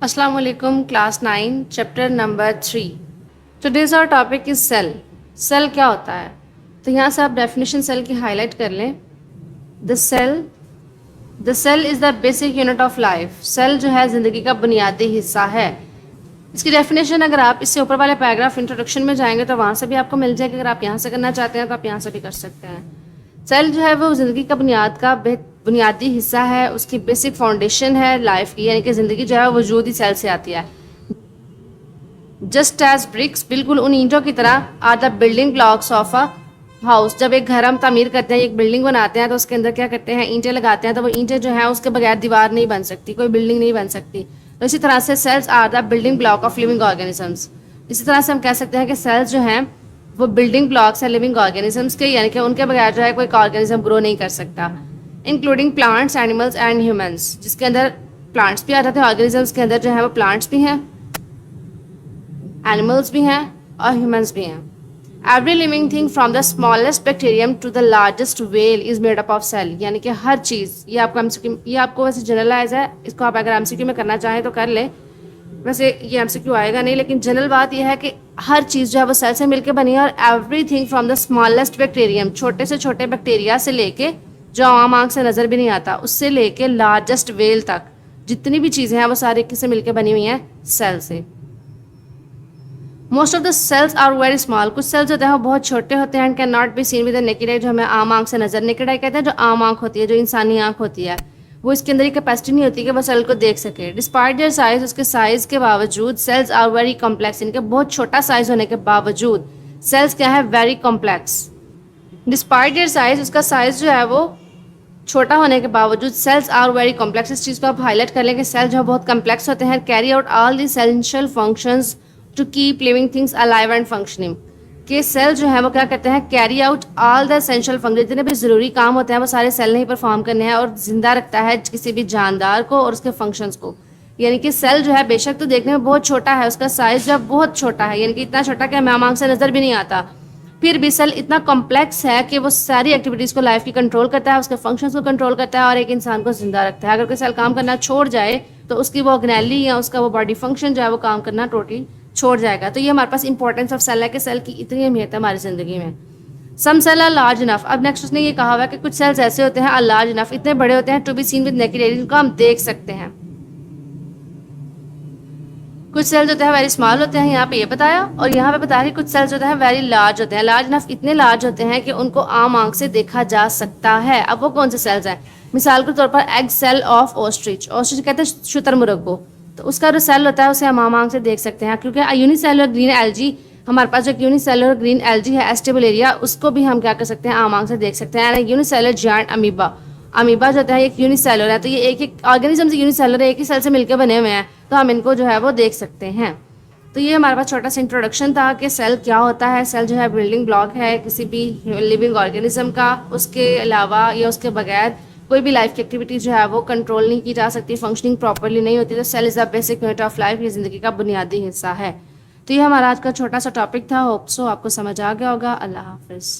अस्सलाम वालेकुम class 9 chapter number 3। Today's our topic is cell. Cell क्या होता है? तो यहाँ से आप डेफिनेशन सेल की हाईलाइट कर लें। The cell is the basic unit of life. Cell जो है ज़िंदगी का बुनियादी हिस्सा है। इसकी डेफिनेशन अगर आप इससे ऊपर वाले पैराग्राफ इंट्रोडक्शन में जाएंगे तो वहाँ से भी आपको मिल जाएगी। अगर आप यहाँ से करना चाहते हैं तो आप यहाँ से भी कर सकते हैं। सेल जो है वो ज़िंदगी का बुनियादी हिस्सा है, उसकी बेसिक फाउंडेशन है लाइफ की, यानी कि ज़िंदगी जो है वजूद ही सेल से आती है। जस्ट एज ब्रिक्स, बिल्कुल उन ईंटों की तरह, are the building blocks of a house. जब एक घर हम तामीर करते हैं, एक बिल्डिंग बनाते हैं तो उसके अंदर क्या करते हैं, ईंटें लगाते हैं। तो वो ईंटें जो है उसके बगैर दीवार नहीं बन सकती, कोई बिल्डिंग नहीं बन सकती। तो इसी तरह से cells are the building block of living organisms. इसी तरह से हम कह सकते हैं कि सेल्स जो हैं वो बिल्डिंग ब्लॉक्स हैं लिविंग ऑर्गेनिजम्स के, यानी कि उनके बगैर जो है कोई ऑर्गेनिज्म ग्रो नहीं कर सकता। Including plants, animals and humans, जिसके अंदर प्लांट्स भी आ जाते हैं। ऑर्गेनिजम्स के अंदर जो है वो प्लांट्स भी हैं, एनिमल्स भी हैं और ह्यूमंस भी हैं। Every living thing from the smallest bacterium to the largest whale is made up of cell. यानी कि हर चीज़, ये आपको वैसे जनरलाइज है, इसको आप अगर एमसीक्यू में करना चाहें तो कर ले। वैसे ये एमसीक्यू आएगा नहीं, लेकिन जनरल बात यह है कि हर चीज़ जो है वो सेल से मिलकर बनी है। और every thing from the smallest bacterium, छोटे से छोटे बैक्टीरिया से लेके जो आम आँख से नज़र भी नहीं आता, उससे लेके लार्जेस्ट वेल तक जितनी भी चीज़ें हैं वो सारी किससे मिलकर बनी हुई हैं, सेल से। Most of the cells are very small. कुछ सेल्स होते हैं वो बहुत छोटे होते हैं and can not be seen with the naked eye, जो हमें आम आँख से नजर, नेकेड आई कहते हैं जो आम आँख होती है, जो इंसानी आँख होती है, वो इसके अंदर ही कैपेसिटी नहीं होती कि वो सेल को देख सके। डिस्पाइट देयर साइज, उसके साइज के बावजूद, सेल्स आर वेरी कॉम्प्लेक्स। इनके बहुत छोटा साइज होने के बावजूद सेल्स क्या है, very complex. Despite their size, उसका साइज जो है वो छोटा होने के बावजूद सेल्स आर वेरी कॉम्प्लेक्स। इस चीज़ को आप हाईलाइट कर लें कि सेल जो है बहुत कॉम्प्लेक्स होते हैं। Carry out all the essential functions to keep living things alive and functioning. के सेल जो है वो क्या करते हैं, carry out all the essential function, जितने भी ज़रूरी काम होते हैं वो सारे सेल ने ही परफॉर्म करने हैं, और जिंदा रखता है किसी भी जानदार को और उसके फंक्शंस को। यानी कि सेल जो है बेशक तो देखने में बहुत छोटा है, उसका साइज जो बहुत छोटा है, यानी कि इतना छोटा कि हमें आँख से नज़र भी नहीं आता, फिर भी सेल इतना कॉम्प्लेक्स है कि वो सारी एक्टिविटीज़ को लाइफ की कंट्रोल करता है, उसके फंक्शंस को कंट्रोल करता है और एक इंसान को जिंदा रखता है। अगर कोई सेल काम करना छोड़ जाए तो उसकी वो ऑर्गेनेली या उसका वो बॉडी फंक्शन जो है वो काम करना टोटली छोड़ जाएगा। तो ये हमारे पास इंपॉर्टेंस ऑफ सेल है कि सेल की इतनी अहमियत है हमारी ज़िंदगी में। Some cell are large enough. अब नेक्स्ट उसने ये कहा हुआ है कि कुछ सेल्स ऐसे होते हैं आर लार्ज इनफ, इतने बड़े होते हैं, to be seen with naked eye, जिनको हम देख सकते हैं। कुछ सेल्स होते हैं वेरी स्मॉल होते हैं, यहाँ पे ये बताया, और यहाँ पे बता रही कुछ सेल्स होते हैं वेरी लार्ज होते हैं। लार्ज इनफ, इतने लार्ज होते हैं कि उनको आम आँख से देखा जा सकता है। अब वो कौन से सेल्स हैं? मिसाल के तौर पर egg cell of ostrich. Ostrich कहते हैं शुतुरमुर्ग को, तो उसका जो सेल होता है उसे हम आम आँख से देख सकते हैं, क्योंकि यूनिसेलुलर ग्रीन एल्जी, हमारे पास जो यूनिसेलुलर ग्रीन एल्जी है एस्टेबुलेरिया, उसको भी हम क्या कर सकते हैं, आम आँख से देख सकते हैं। यूनिसेलुलर जायंट अमीबा, अमीबा जो होता है एक यूनिसेलुलर है, तो ये एक ऑर्गेनिज्म से यूनिसेलुलर है, एक ही सेल से मिलकर बने हुए हैं, तो हम इनको जो है वो देख सकते हैं। तो ये हमारे पास छोटा सा इंट्रोडक्शन था कि सेल क्या होता है। सेल जो है बिल्डिंग ब्लॉक है किसी भी लिविंग ऑर्गेनिज्म का, उसके अलावा या उसके बगैर कोई भी लाइफ की एक्टिविटी जो है वो कंट्रोल नहीं की जा सकती, फंक्शनिंग प्रॉपरली नहीं होती। तो cell is the basic unit of life, ये ज़िंदगी का बुनियादी हिस्सा है। तो ये हमारा आज का छोटा सा टॉपिक था। होप सो आपको समझ आ गया होगा। अल्लाह हाफिज़।